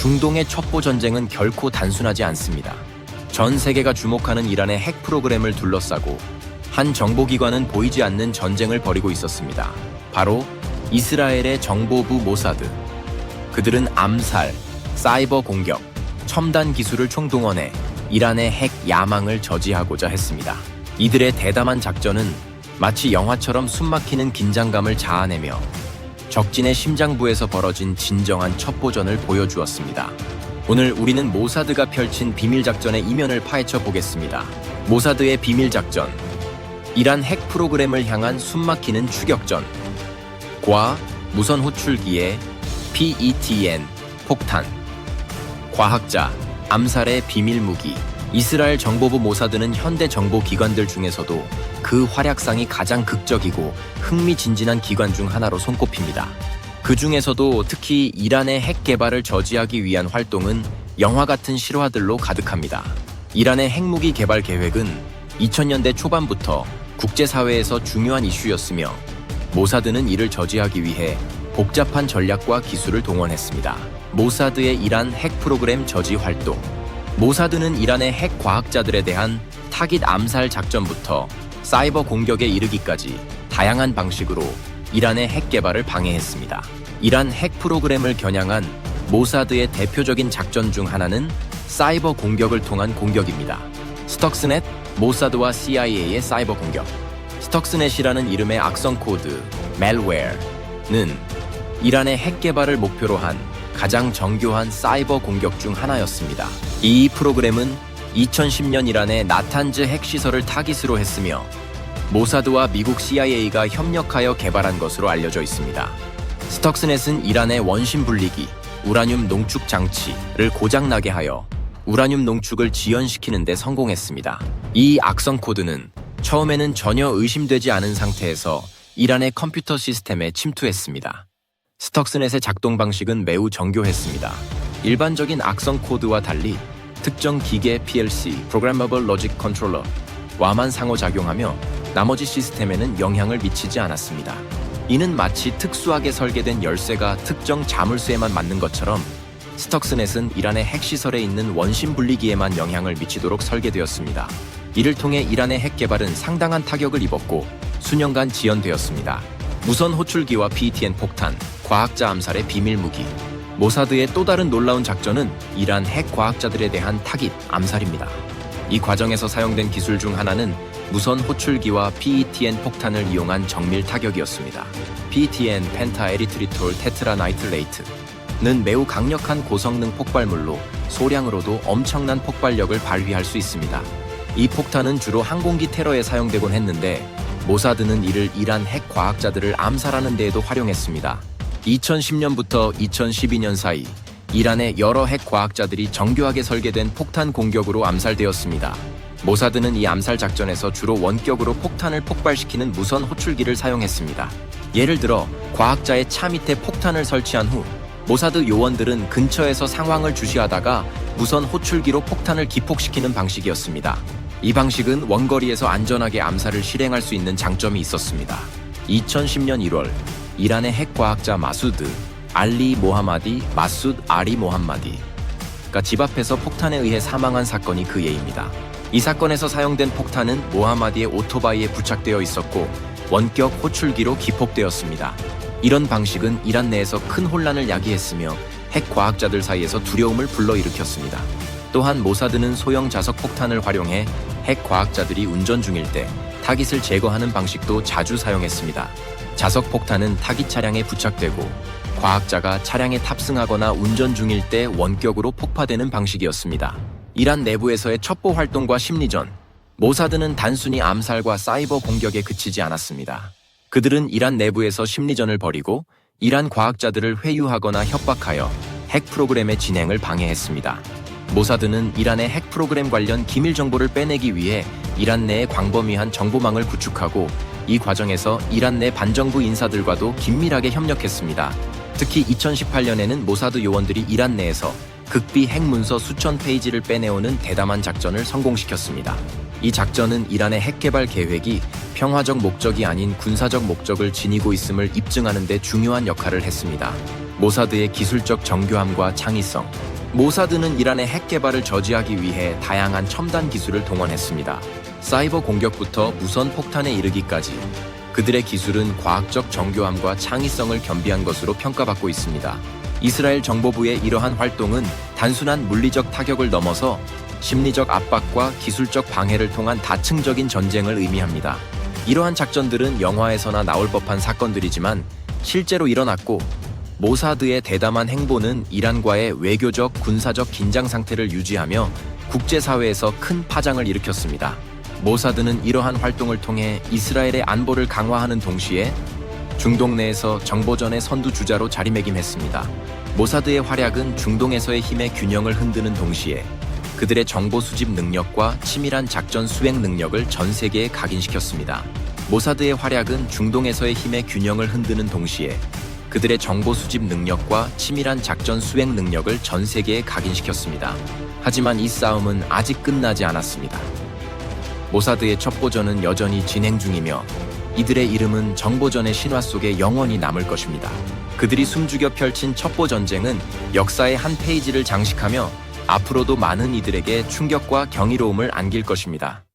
중동의 첩보 전쟁은 결코 단순하지 않습니다. 전 세계가 주목하는 이란의 핵 프로그램을 둘러싸고 한 정보기관은 보이지 않는 전쟁을 벌이고 있었습니다. 바로 이스라엘의 정보부 모사드. 그들은 암살, 사이버 공격, 첨단 기술을 총동원해 이란의 핵 야망을 저지하고자 했습니다. 이들의 대담한 작전은 마치 영화처럼 숨막히는 긴장감을 자아내며 적진의 심장부에서 벌어진 진정한 첩보전을 보여주었습니다. 오늘 우리는 모사드가 펼친 비밀작전의 이면을 파헤쳐 보겠습니다. 모사드의 비밀작전, 이란 핵 프로그램을 향한 숨막히는 추격전, 과 무선 호출기의 PETN 폭탄, 과학자, 암살의 비밀 무기. 이스라엘 정보부 모사드는 현대 정보 기관들 중에서도 그 활약상이 가장 극적이고 흥미진진한 기관 중 하나로 손꼽힙니다. 그 중에서도 특히 이란의 핵 개발을 저지하기 위한 활동은 영화 같은 실화들로 가득합니다. 이란의 핵무기 개발 계획은 2000년대 초반부터 국제사회에서 중요한 이슈였으며 모사드는 이를 저지하기 위해 복잡한 전략과 기술을 동원했습니다. 모사드의 이란 핵 프로그램 저지 활동. 모사드는 이란의 핵 과학자들에 대한 타깃 암살 작전부터 사이버 공격에 이르기까지 다양한 방식으로 이란의 핵 개발을 방해했습니다. 이란 핵 프로그램을 겨냥한 모사드의 대표적인 작전 중 하나는 사이버 공격을 통한 공격입니다. 스톡스넷, 모사드와 CIA의 사이버 공격. 스톡스넷이라는 이름의 악성 코드, 멜웨어는 이란의 핵 개발을 목표로 한 가장 정교한 사이버 공격 중 하나였습니다. 이 프로그램은 2010년 이란의 나탄즈 핵시설을 타깃으로 했으며 모사드와 미국 CIA가 협력하여 개발한 것으로 알려져 있습니다. 스톡스넷은 이란의 원심 분리기, 우라늄 농축 장치를 고장나게 하여 우라늄 농축을 지연시키는 데 성공했습니다. 이 악성 코드는 처음에는 전혀 의심되지 않은 상태에서 이란의 컴퓨터 시스템에 침투했습니다. 스톡스넷의 작동 방식은 매우 정교했습니다. 일반적인 악성 코드와 달리 특정 기계 PLC (Programmable Logic Controller)와만 상호작용하며 나머지 시스템에는 영향을 미치지 않았습니다. 이는 마치 특수하게 설계된 열쇠가 특정 자물쇠에만 맞는 것처럼 스톡스넷은 이란의 핵시설에 있는 원심 분리기에만 영향을 미치도록 설계되었습니다. 이를 통해 이란의 핵 개발은 상당한 타격을 입었고 수년간 지연되었습니다. 무선 호출기와 PETN 폭탄, 과학자 암살의 비밀 무기. 모사드의 또 다른 놀라운 작전은 이란 핵 과학자들에 대한 타깃 암살입니다. 이 과정에서 사용된 기술 중 하나는 무선 호출기와 PETN 폭탄을 이용한 정밀 타격이었습니다. PETN 펜타 에리트리톨 테트라 나이트레이트는 매우 강력한 고성능 폭발물로 소량으로도 엄청난 폭발력을 발휘할 수 있습니다. 이 폭탄은 주로 항공기 테러에 사용되곤 했는데 모사드는 이를 이란 핵 과학자들을 암살하는 데에도 활용했습니다. 2010년부터 2012년 사이 이란의 여러 핵 과학자들이 정교하게 설계된 폭탄 공격으로 암살되었습니다. 모사드는 이 암살 작전에서 주로 원격으로 폭탄을 폭발시키는 무선 호출기를 사용했습니다. 예를 들어 과학자의 차 밑에 폭탄을 설치한 후 모사드 요원들은 근처에서 상황을 주시하다가 무선 호출기로 폭탄을 기폭시키는 방식이었습니다. 이 방식은 원거리에서 안전하게 암살을 실행할 수 있는 장점이 있었습니다. 2010년 1월 이란의 핵 과학자 마수드 알리 모하마디 마수드 아리 모함마디가 집 앞에서 폭탄에 의해 사망한 사건이 그 예입니다. 이 사건에서 사용된 폭탄은 모하마디의 오토바이에 부착되어 있었고 원격 호출기로 기폭되었습니다. 이런 방식은 이란 내에서 큰 혼란을 야기했으며 핵 과학자들 사이에서 두려움을 불러일으켰습니다. 또한 모사드는 소형 자석 폭탄을 활용해 핵 과학자들이 운전 중일 때 타깃을 제거하는 방식도 자주 사용했습니다. 자석 폭탄은 타깃 차량에 부착되고 과학자가 차량에 탑승하거나 운전 중일 때 원격으로 폭파되는 방식이었습니다. 이란 내부에서의 첩보 활동과 심리전. 모사드는 단순히 암살과 사이버 공격에 그치지 않았습니다. 그들은 이란 내부에서 심리전을 벌이고 이란 과학자들을 회유하거나 협박하여 핵 프로그램의 진행을 방해했습니다. 모사드는 이란의 핵 프로그램 관련 기밀 정보를 빼내기 위해 이란 내에 광범위한 정보망을 구축하고 이 과정에서 이란 내 반정부 인사들과도 긴밀하게 협력했습니다. 특히 2018년에는 모사드 요원들이 이란 내에서 극비 핵 문서 수천 페이지를 빼내오는 대담한 작전을 성공시켰습니다. 이 작전은 이란의 핵 개발 계획이 평화적 목적이 아닌 군사적 목적을 지니고 있음을 입증하는 데 중요한 역할을 했습니다. 모사드의 기술적 정교함과 창의성, 모사드는 이란의 핵 개발을 저지하기 위해 다양한 첨단 기술을 동원했습니다. 사이버 공격부터 무선 폭탄에 이르기까지 그들의 기술은 과학적 정교함과 창의성을 겸비한 것으로 평가받고 있습니다. 이스라엘 정보부의 이러한 활동은 단순한 물리적 타격을 넘어서 심리적 압박과 기술적 방해를 통한 다층적인 전쟁을 의미합니다. 이러한 작전들은 영화에서나 나올 법한 사건들이지만 실제로 일어났고, 모사드의 대담한 행보는 이란과의 외교적, 군사적 긴장 상태를 유지하며 국제사회에서 큰 파장을 일으켰습니다. 모사드는 이러한 활동을 통해 이스라엘의 안보를 강화하는 동시에 중동 내에서 정보전의 선두주자로 자리매김했습니다. 모사드의 활약은 중동에서의 힘의 균형을 흔드는 동시에 그들의 정보 수집 능력과 치밀한 작전 수행 능력을 전 세계에 각인시켰습니다. 모사드의 활약은 중동에서의 힘의 균형을 흔드는 동시에 그들의 정보 수집 능력과 치밀한 작전 수행 능력을 전 세계에 각인시켰습니다. 하지만 이 싸움은 아직 끝나지 않았습니다. 모사드의 첩보전은 여전히 진행 중이며 이들의 이름은 정보전의 신화 속에 영원히 남을 것입니다. 그들이 숨죽여 펼친 첩보 전쟁은 역사의 한 페이지를 장식하며 앞으로도 많은 이들에게 충격과 경이로움을 안길 것입니다.